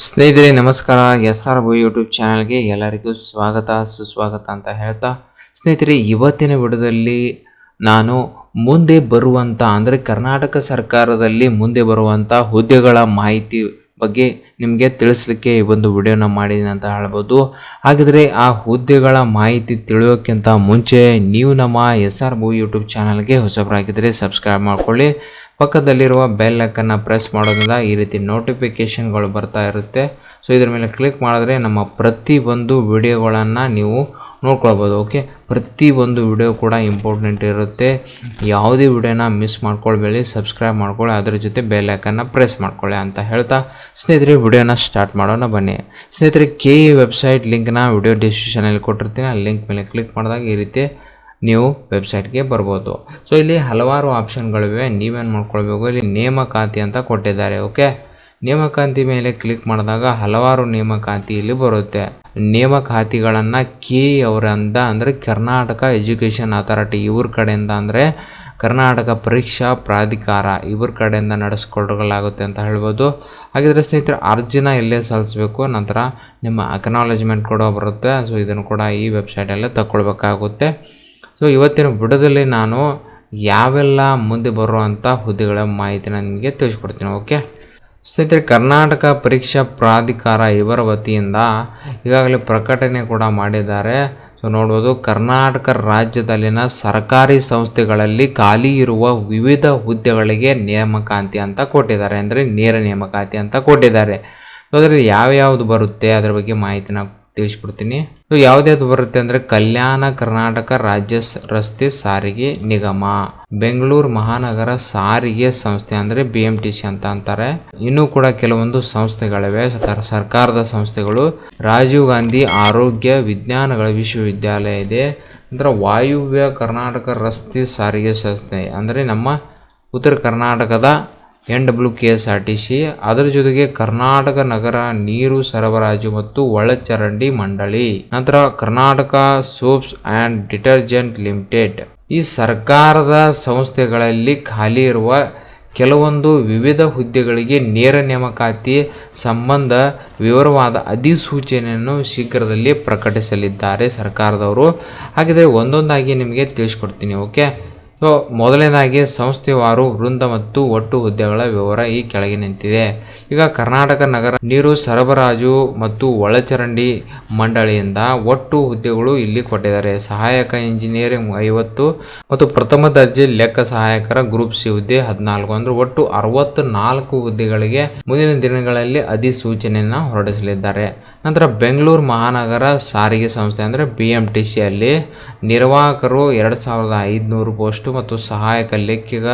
ಸ್ನೇಹಿತರೆ ನಮಸ್ಕಾರ. SR YouTube ಚಾನಲ್ಗೆ ಎಲ್ಲರಿಗೂ ಸ್ವಾಗತ ಸುಸ್ವಾಗತ ಅಂತ ಹೇಳ್ತಾ, ಸ್ನೇಹಿತರೆ ಇವತ್ತಿನ ವಿಡಿಯೋದಲ್ಲಿ ನಾನು ಮುಂದೆ ಬರುವಂಥ ಅಂದರೆ ಕರ್ನಾಟಕ ಸರ್ಕಾರದಲ್ಲಿ ಮುಂದೆ ಬರುವಂಥ ಹುದ್ದೆಗಳ ಮಾಹಿತಿ ಬಗ್ಗೆ ನಿಮಗೆ ತಿಳಿಸ್ಲಿಕ್ಕೆ ಈ ಒಂದು ವಿಡಿಯೋನ ಮಾಡಿದ್ದೀನಿ ಅಂತ ಹೇಳ್ಬೋದು. ಹಾಗಿದ್ರೆ ಆ ಹುದ್ದೆಗಳ ಮಾಹಿತಿ ತಿಳಿಯೋಕ್ಕಿಂತ ಮುಂಚೆ ನೀವು ನಮ್ಮ SR ಯೂಟ್ಯೂಬ್ ಚಾನಲ್ಗೆ ಹೊಸಬರಾಗಿದ್ದರೆ ಸಬ್ಸ್ಕ್ರೈಬ್ ಮಾಡ್ಕೊಳ್ಳಿ. ಪಕ್ಕದಲ್ಲಿರುವ ಬೆಲ್ ಐಕನ್ನ ಪ್ರೆಸ್ ಮಾಡೋದ್ರಿಂದ ಈ ರೀತಿ ನೋಟಿಫಿಕೇಷನ್ಗಳು ಬರ್ತಾ ಇರುತ್ತೆ. ಸೊ ಇದ್ರ ಮೇಲೆ ಕ್ಲಿಕ್ ಮಾಡಿದ್ರೆ ನಮ್ಮ ಪ್ರತಿಯೊಂದು ವಿಡಿಯೋಗಳನ್ನು ನೀವು ನೋಡ್ಕೊಳ್ಬೋದು. ಓಕೆ, ಪ್ರತಿಯೊಂದು ವಿಡಿಯೋ ಕೂಡ ಇಂಪಾರ್ಟೆಂಟ್ ಇರುತ್ತೆ. ಯಾವುದೇ ವಿಡಿಯೋನ ಮಿಸ್ ಮಾಡ್ಕೊಳ್ಬೇಡಿ, ಸಬ್ಸ್ಕ್ರೈಬ್ ಮಾಡ್ಕೊಳ್ಳಿ, ಅದರ ಜೊತೆ ಬೆಲ್ ಐಕನ್ನ ಪ್ರೆಸ್ ಮಾಡ್ಕೊಳ್ಳಿ ಅಂತ ಹೇಳ್ತಾ ಸ್ನೇಹಿತರೆ ವಿಡಿಯೋನ ಸ್ಟಾರ್ಟ್ ಮಾಡೋಣ ಬನ್ನಿ. ಸ್ನೇಹಿತರೆ KE ವೆಬ್ಸೈಟ್ ಲಿಂಕ್ನ ವಿಡಿಯೋ ಡಿಸ್ಕ್ರಿಪ್ಷನಲ್ಲಿ ಕೊಟ್ಟಿರ್ತೀನಿ. ಆ ಲಿಂಕ್ ಮೇಲೆ ಕ್ಲಿಕ್ ಮಾಡಿದಾಗ ಈ ರೀತಿ ನೀವು ವೆಬ್ಸೈಟ್ಗೆ ಬರ್ಬೋದು. ಸೊ ಇಲ್ಲಿ ಹಲವಾರು ಆಪ್ಷನ್ಗಳಿವೆ, ನೀವೇನು ಮಾಡ್ಕೊಳ್ಬೇಕು, ಇಲ್ಲಿ ನೇಮಕಾತಿ ಅಂತ ಕೊಟ್ಟಿದ್ದಾರೆ. ಓಕೆ, ನೇಮಕಾತಿ ಮೇಲೆ ಕ್ಲಿಕ್ ಮಾಡಿದಾಗ ಹಲವಾರು ನೇಮಕಾತಿ ಇಲ್ಲಿ ಬರುತ್ತೆ. ನೇಮಕಾತಿಗಳನ್ನು KE ಅವರಿಂದ ಅಂದರೆ ಕರ್ನಾಟಕ ಎಜುಕೇಷನ್ ಅಥಾರಿಟಿ ಇವ್ರ ಕಡೆಯಿಂದ ಅಂದರೆ ಕರ್ನಾಟಕ ಪರೀಕ್ಷಾ ಪ್ರಾಧಿಕಾರ ಇವ್ರ ಕಡೆಯಿಂದ ನಡೆಸ್ಕೊಳ್ಳಲಾಗುತ್ತೆ ಅಂತ ಹೇಳ್ಬೋದು. ಹಾಗಿದ್ರೆ ಸ್ನೇಹಿತರೆ ಅರ್ಜಿನ ಎಲ್ಲೇ ಸಲ್ಲಿಸಬೇಕು, ನಂತರ ನಿಮ್ಮ ಅಕ್ನಾಲೇಜ್ಮೆಂಟ್ ಕೂಡ ಬರುತ್ತೆ. ಸೊ ಇದನ್ನು ಕೂಡ ಈ ವೆಬ್ಸೈಟಲ್ಲೇ ತಗೊಳ್ಬೇಕಾಗುತ್ತೆ. ಸೊ ಇವತ್ತಿನ ವಿಡಿಯೋದಲ್ಲಿ ನಾನು ಯಾವೆಲ್ಲ ಮುಂದೆ ಬರುವಂಥ ಹುದ್ದೆಗಳ ಮಾಹಿತಿನ ನಿಮಗೆ ತಿಳಿಸ್ಕೊಡ್ತೀನಿ. ಓಕೆ ಸ್ನೇಹಿತರೆ, ಕರ್ನಾಟಕ ಪರೀಕ್ಷಾ ಪ್ರಾಧಿಕಾರ ಇವರ ವತಿಯಿಂದ ಈಗಾಗಲೇ ಪ್ರಕಟಣೆ ಕೂಡ ಮಾಡಿದ್ದಾರೆ. ಸೊ ನೋಡ್ಬೋದು, ಕರ್ನಾಟಕ ರಾಜ್ಯದಲ್ಲಿನ ಸರ್ಕಾರಿ ಸಂಸ್ಥೆಗಳಲ್ಲಿ ಖಾಲಿ ಇರುವ ವಿವಿಧ ಹುದ್ದೆಗಳಿಗೆ ನೇಮಕಾತಿ ಅಂತ ಕೊಟ್ಟಿದ್ದಾರೆ, ಅಂದರೆ ನೇರ ನೇಮಕಾತಿ ಅಂತ ಕೊಟ್ಟಿದ್ದಾರೆ. ಸೊ ಅದರಲ್ಲಿ ಯಾವ್ಯಾವುದು ಬರುತ್ತೆ ಅದರ ಬಗ್ಗೆ ಮಾಹಿತಿನ ತಿಳಿಸ್ಕೊಡ್ತೀನಿ. ಸೊ ಯಾವ್ದು ಬರುತ್ತೆ ಅಂದರೆ ಕಲ್ಯಾಣ ಕರ್ನಾಟಕ ರಾಜ್ಯ ರಸ್ತೆ ಸಾರಿಗೆ ನಿಗಮ, ಬೆಂಗಳೂರು ಮಹಾನಗರ ಸಾರಿಗೆ ಸಂಸ್ಥೆ ಅಂದರೆ BMTC ಅಂತ ಅಂತಾರೆ. ಇನ್ನೂ ಕೂಡ ಕೆಲವೊಂದು ಸಂಸ್ಥೆಗಳಿವೆ, ಸರ್ಕಾರದ ಸಂಸ್ಥೆಗಳು. ರಾಜೀವ್ ಗಾಂಧಿ ಆರೋಗ್ಯ ವಿಜ್ಞಾನಗಳ ವಿಶ್ವವಿದ್ಯಾಲಯ ಇದೆ. ನಂತರ ವಾಯುವ್ಯ ಕರ್ನಾಟಕ ರಸ್ತೆ ಸಾರಿಗೆ ಸಂಸ್ಥೆ ಅಂದರೆ ನಮ್ಮ ಉತ್ತರ ಕರ್ನಾಟಕದ NWKSRTC, ಅದರ ಜೊತೆಗೆ ಕರ್ನಾಟಕ ನಗರ ನೀರು ಸರಬರಾಜು ಮತ್ತು ಒಳಚರಂಡಿ ಮಂಡಳಿ, ನಂತರ Karnataka soaps and detergent limited. ಈ ಸರ್ಕಾರದ ಸಂಸ್ಥೆಗಳಲ್ಲಿ ಖಾಲಿ ಇರುವ ಕೆಲವೊಂದು ವಿವಿಧ ಹುದ್ದೆಗಳಿಗೆ ನೇರ ನೇಮಕಾತಿ ಸಂಬಂಧ ವಿವರವಾದ ಅಧಿಸೂಚನೆಯನ್ನು ಶೀಘ್ರದಲ್ಲಿ ಪ್ರಕಟಿಸಲಿದ್ದಾರೆ ಸರ್ಕಾರದವರು. ಹಾಗಿದ್ರೆ ಒಂದೊಂದಾಗಿ ನಿಮಗೆ ತಿಳಿಸ್ಕೊಡ್ತೀನಿ. ಓಕೆ, ಸೊ ಮೊದಲನೇದಾಗಿ ಸಂಸ್ಥೆವಾರು ವೃಂದ ಮತ್ತು ಒಟ್ಟು ಹುದ್ದೆಗಳ ವಿವರ ಈ ಕೆಳಗೆ ನಿಂತಿದೆ. ಈಗ ಕರ್ನಾಟಕ ನಗರ ನೀರು ಸರಬರಾಜು ಮತ್ತು ಒಳಚರಂಡಿ ಮಂಡಳಿಯಿಂದ ಒಟ್ಟು ಹುದ್ದೆಗಳು ಇಲ್ಲಿ ಕೊಟ್ಟಿದ್ದಾರೆ. ಸಹಾಯಕ ಇಂಜಿನಿಯರಿಂಗ್ 50 ಮತ್ತು ಪ್ರಥಮ ದರ್ಜೆ ಲೆಕ್ಕ ಸಹಾಯಕರ ಗ್ರೂಪ್ C ಹುದ್ದೆ 14, ಅಂದ್ರೆ ಒಟ್ಟು 64 ಹುದ್ದೆಗಳಿಗೆ ಮುಂದಿನ ದಿನಗಳಲ್ಲಿ ಅಧಿಸೂಚನೆಯನ್ನು ಹೊರಡಿಸಲಿದ್ದಾರೆ. ನಂತರ ಬೆಂಗಳೂರು ಮಹಾನಗರ ಸಾರಿಗೆ ಸಂಸ್ಥೆ ಅಂದರೆ BMTC ಅಲ್ಲಿ ನಿರ್ವಾಹಕರು 2500 ಪೋಸ್ಟು ಮತ್ತು ಸಹಾಯಕ ಲೆಕ್ಕಿಗ,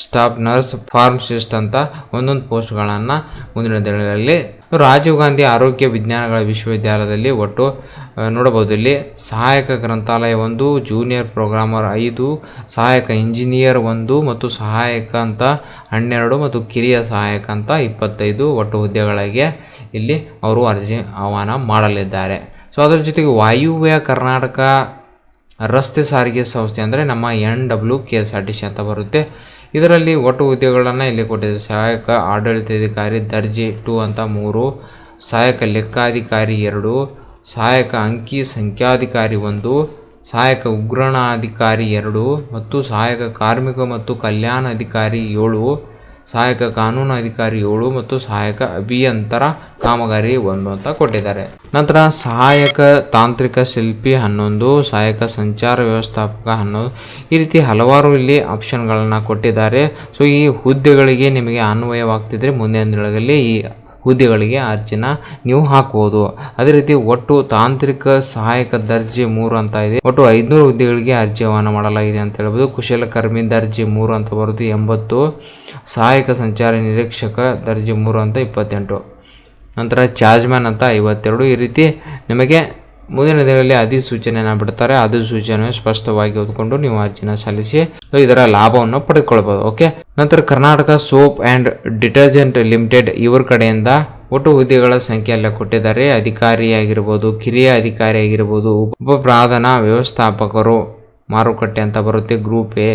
ಸ್ಟಾಫ್ ನರ್ಸ್, ಫಾರ್ಮಸಿಸ್ಟ್ ಅಂತ ಒಂದೊಂದು ಪೋಸ್ಟ್ಗಳನ್ನು ಮುಂದಿನ ದಿನಗಳಲ್ಲಿ. ರಾಜೀವ್ ಗಾಂಧಿ ಆರೋಗ್ಯ ವಿಜ್ಞಾನಗಳ ವಿಶ್ವವಿದ್ಯಾಲಯದಲ್ಲಿ ಒಟ್ಟು ನೋಡಬಹುದು, ಇಲ್ಲಿ ಸಹಾಯಕ ಗ್ರಂಥಾಲಯ 1, ಜೂನಿಯರ್ ಪ್ರೋಗ್ರಾಮರ್ 5, ಸಹಾಯಕ ಇಂಜಿನಿಯರ್ 1 ಮತ್ತು ಸಹಾಯಕ ಅಂತ 12 ಮತ್ತು ಕಿರಿಯ ಸಹಾಯಕ ಅಂತ 25 ಒಟ್ಟು ಹುದ್ದೆಗಳಿಗೆ ಇಲ್ಲಿ ಅವರು ಅರ್ಜಿ ಆಹ್ವಾನ ಮಾಡಲಿದ್ದಾರೆ. ಸೊ ಅದರ ಜೊತೆಗೆ ವಾಯುವ್ಯ ಕರ್ನಾಟಕ ರಸ್ತೆ ಸಾರಿಗೆ ಸಂಸ್ಥೆ ಅಂದರೆ ನಮ್ಮ NWKSRTC ಅಂತ ಬರುತ್ತೆ. ಇದರಲ್ಲಿ ಒಟ್ಟು ಹುದ್ದೆಗಳನ್ನು ಇಲ್ಲಿ ಕೊಟ್ಟಿದೆ. ಸಹಾಯಕ ಆಡಳಿತಾಧಿಕಾರಿ ದರ್ಜೆ 2 ಅಂತ 3, ಸಹಾಯಕ ಲೆಕ್ಕಾಧಿಕಾರಿ 2, ಸಹಾಯಕ ಅಂಕಿ ಸಂಖ್ಯಾಧಿಕಾರಿ 1, ಸಹಾಯಕ ಉಗ್ರಾಣಾಧಿಕಾರಿ 2 ಮತ್ತು ಸಹಾಯಕ ಕಾರ್ಮಿಕ ಮತ್ತು ಕಲ್ಯಾಣ ಅಧಿಕಾರಿ 7, ಸಹಾಯಕ ಕಾನೂನು ಅಧಿಕಾರಿ 7 ಮತ್ತು ಸಹಾಯಕ ಅಭಿಯಂತರ ಕಾಮಗಾರಿ 1 ಅಂತ ಕೊಟ್ಟಿದ್ದಾರೆ. ನಂತರ ಸಹಾಯಕ ತಾಂತ್ರಿಕ ಶಿಲ್ಪಿ 11, ಸಹಾಯಕ ಸಂಚಾರ ವ್ಯವಸ್ಥಾಪಕ 11, ಈ ರೀತಿ ಹಲವಾರು ಇಲ್ಲಿ ಆಪ್ಷನ್ಗಳನ್ನು ಕೊಟ್ಟಿದ್ದಾರೆ. ಸೊ ಈ ಹುದ್ದೆಗಳಿಗೆ ನಿಮಗೆ ಅನ್ವಯವಾಗ್ತಿದ್ರೆ ಮುಂದಿನ ದಿನಗಳಲ್ಲಿ ಈ ಹುದ್ದೆಗಳಿಗೆ ಅರ್ಜಿನ ನೀವು ಹಾಕಬಹುದು. ಅದೇ ರೀತಿ ಒಟ್ಟು ತಾಂತ್ರಿಕ ಸಹಾಯಕ ದರ್ಜೆ 3 ಅಂತ ಇದೆ, ಒಟ್ಟು 500 ಹುದ್ದೆಗಳಿಗೆ ಅರ್ಜಿ ಆಹ್ವಾನ ಮಾಡಲಾಗಿದೆ ಅಂತ ಹೇಳ್ಬೋದು. ಕುಶಲಕರ್ಮಿ ದರ್ಜೆ 3 ಅಂತ ಬರುತ್ತೆ 80, ಸಹಾಯಕ ಸಂಚಾರ ನಿರೀಕ್ಷಕ ದರ್ಜೆ 3 ಅಂತ 28, ನಂತರ ಚಾರ್ಜ್ಮ್ಯಾನ್ ಅಂತ 52. ಈ ರೀತಿ ನಿಮಗೆ ಮುಂದಿನ ದಿನಗಳಲ್ಲಿ ಅಧಿಸೂಚನೆಯನ್ನು ಬಿಡ್ತಾರೆ. ಅಧಿಸೂಚನೆ ಸ್ಪಷ್ಟವಾಗಿ ಓದ್ಕೊಂಡು ನೀವು ಅರ್ಜಿನ ಸಲ್ಲಿಸಿ ಇದರ ಲಾಭವನ್ನು ಪಡೆದುಕೊಳ್ಬಹುದು. ಓಕೆ, ನಂತರ Karnataka soap and detergent limited ಇವ್ರ ಕಡೆಯಿಂದ ಒಟ್ಟು ಹುದ್ದೆಗಳ ಸಂಖ್ಯೆ ಎಲ್ಲ ಕೊಟ್ಟಿದ್ದಾರೆ. ಅಧಿಕಾರಿಯಾಗಿರ್ಬೋದು, ಕಿರಿಯ ಅಧಿಕಾರಿಯಾಗಿರ್ಬೋದು, ಉಪಪ್ರಧಾನ ವ್ಯವಸ್ಥಾಪಕರು ಮಾರುಕಟ್ಟೆ ಅಂತ ಬರುತ್ತೆ ಗ್ರೂಪ್ A,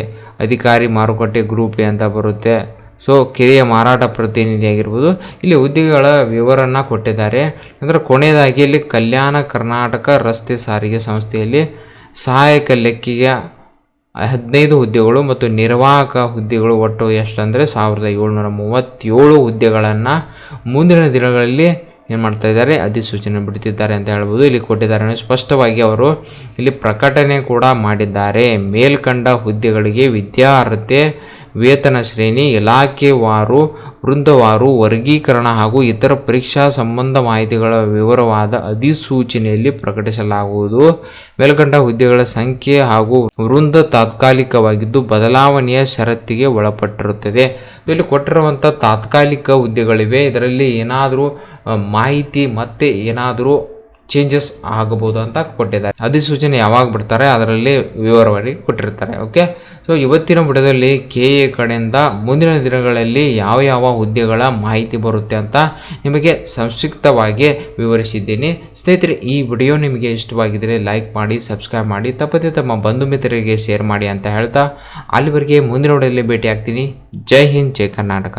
ಅಧಿಕಾರಿ ಮಾರುಕಟ್ಟೆ ಗ್ರೂಪ್ A ಅಂತ ಬರುತ್ತೆ. ಸೊ ಕಿರಿಯ ಮಾರಾಟ ಪ್ರತಿನಿಧಿ ಆಗಿರ್ಬೋದು. ಇಲ್ಲಿ ಹುದ್ದೆಗಳ ವಿವರನ್ನು ಕೊಟ್ಟಿದ್ದಾರೆ. ನಂತರ ಕೊನೆಯದಾಗಿ ಇಲ್ಲಿ ಕಲ್ಯಾಣ ಕರ್ನಾಟಕ ರಸ್ತೆ ಸಾರಿಗೆ ಸಂಸ್ಥೆಯಲ್ಲಿ ಸಹಾಯಕ ಲೆಕ್ಕಿಗೆ 15 ಹುದ್ದೆಗಳು ಮತ್ತು ನಿರ್ವಾಹಕ ಹುದ್ದೆಗಳು ಒಟ್ಟು ಎಷ್ಟಂದರೆ 1737 ಹುದ್ದೆಗಳನ್ನು ಮುಂದಿನ ದಿನಗಳಲ್ಲಿ ಏನು ಮಾಡ್ತಾ ಇದ್ದಾರೆ, ಅಧಿಸೂಚನೆ ಬಿಡ್ತಿದ್ದಾರೆ ಅಂತ ಹೇಳ್ಬೋದು. ಇಲ್ಲಿ ಕೊಟ್ಟಿದ್ದಾರೆ ಸ್ಪಷ್ಟವಾಗಿ ಅವರು ಇಲ್ಲಿ ಪ್ರಕಟಣೆ ಕೂಡ ಮಾಡಿದ್ದಾರೆ. ಮೇಲ್ಕಂಡ ಹುದ್ದೆಗಳಿಗೆ ವಿದ್ಯಾರ್ಹತೆ, ವೇತನ ಶ್ರೇಣಿ, ಇಲಾಖೆವಾರು, ವೃಂದವಾರು ವರ್ಗೀಕರಣ ಹಾಗೂ ಇತರ ಪರೀಕ್ಷಾ ಸಂಬಂಧ ಮಾಹಿತಿಗಳ ವಿವರವಾದ ಅಧಿಸೂಚನೆಯಲ್ಲಿ ಪ್ರಕಟಿಸಲಾಗುವುದು. ಮೇಲ್ಕಂಡ ಹುದ್ದೆಗಳ ಸಂಖ್ಯೆ ಹಾಗೂ ವೃಂದ ತಾತ್ಕಾಲಿಕವಾಗಿದ್ದು ಬದಲಾವಣೆಯ ಷರತ್ತಿಗೆ ಒಳಪಟ್ಟಿರುತ್ತದೆ. ಇಲ್ಲಿ ಕೊಟ್ಟಿರುವಂಥ ತಾತ್ಕಾಲಿಕ ಹುದ್ದೆಗಳಿವೆ. ಇದರಲ್ಲಿ ಏನಾದರೂ ಮಾಹಿತಿ ಮತ್ತೆ ಏನಾದರೂ ಚೇಂಜಸ್ ಆಗಬಹುದು ಅಂತ ಕೊಟ್ಟಿದ್ದಾರೆ. ಅಧಿಸೂಚನೆ ಯಾವಾಗ ಬಿಡ್ತಾರೆ ಅದರಲ್ಲಿ ವಿವರವಾಗಿ ಕೊಟ್ಟಿರ್ತಾರೆ. ಓಕೆ, ಸೊ ಇವತ್ತಿನ ವಿಡಿಯೋದಲ್ಲಿ KA ಕಡೆಯಿಂದ ಮುಂದಿನ ದಿನಗಳಲ್ಲಿ ಯಾವ ಯಾವ ಹುದ್ದೆಗಳ ಮಾಹಿತಿ ಬರುತ್ತೆ ಅಂತ ನಿಮಗೆ ಸಂಕ್ಷಿಪ್ತವಾಗಿ ವಿವರಿಸಿದ್ದೀನಿ. ಸ್ನೇಹಿತರೆ, ಈ ವಿಡಿಯೋ ನಿಮಗೆ ಇಷ್ಟವಾಗಿದ್ದರೆ ಲೈಕ್ ಮಾಡಿ, ಸಬ್ಸ್ಕ್ರೈಬ್ ಮಾಡಿ, ತಪ್ಪದೆ ತಮ್ಮ ಬಂಧು ಮಿತ್ರರಿಗೆ ಶೇರ್ ಮಾಡಿ ಅಂತ ಹೇಳ್ತಾ ಅಲ್ಲಿವರೆಗೆ ಮುಂದಿನ ವಿಡಿಯೋದಲ್ಲಿ ಭೇಟಿ ಆಗ್ತೀನಿ. ಜೈ ಹಿಂದ್, ಜೈ ಕರ್ನಾಟಕ.